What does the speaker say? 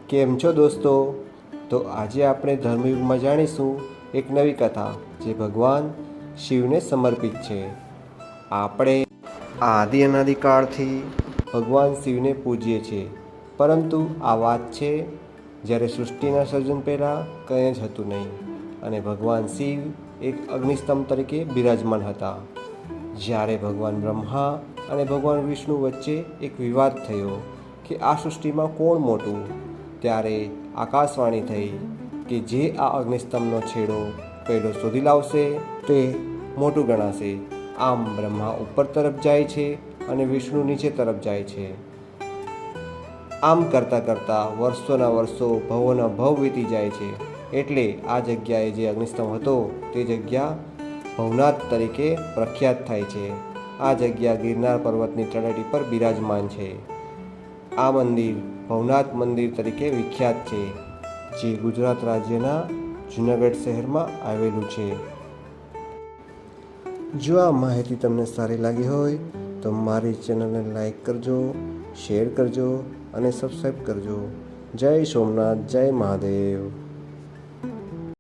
કેમ છો દોસ્તો? તો આજે આપણે ધર્મયુગમાં જાણીશું એક નવી કથા જે ભગવાન શિવને સમર્પિત છે. આપણે આદિ અનાદિકાળથી ભગવાન શિવને પૂજીએ છીએ, પરંતુ આ વાત છે જ્યારે સૃષ્ટિના સર્જન પહેલાં કંઈ જ હતું નહીં અને ભગવાન શિવ એક અગ્નિસ્તંભ તરીકે બિરાજમાન હતા. જ્યારે ભગવાન બ્રહ્મા અને ભગવાન વિષ્ણુ વચ્ચે એક વિવાદ થયો કે આ સૃષ્ટિમાં કોણ મોટું, ત્યારે આકાશવાણી થઈ કે જે આ અગ્નિસ્તંભનો છેડો પહેલો શોધી લાવશે તે મોટું ગણાશે. આમ બ્રહ્મા ઉપર તરફ જાય છે અને વિષ્ણુ નીચે તરફ જાય છે. આમ કરતાં કરતાં વર્ષોના વર્ષો, ભવોના ભવ વીતી જાય છે. એટલે આ જગ્યાએ જે અગ્નિસ્તંભ હતો તે જગ્યા ભવનાથ તરીકે પ્રખ્યાત થાય છે. આ જગ્યા ગિરનાર પર્વતની તળેટી પર બિરાજમાન છે. આ મંદિર ભવનાથ મંદિર તરીકે વિખ્યાત છે, જે ગુજરાત રાજ્યના જૂનાગઢ શહેરમાં આવેલું છે. જો આ માહિતી તમને સારી લાગી હોય તો મારી ચેનલને લાઈક કરજો, શેર કરજો અને સબસ્ક્રાઈબ કરજો. જય સોમનાથ, જય મહાદેવ.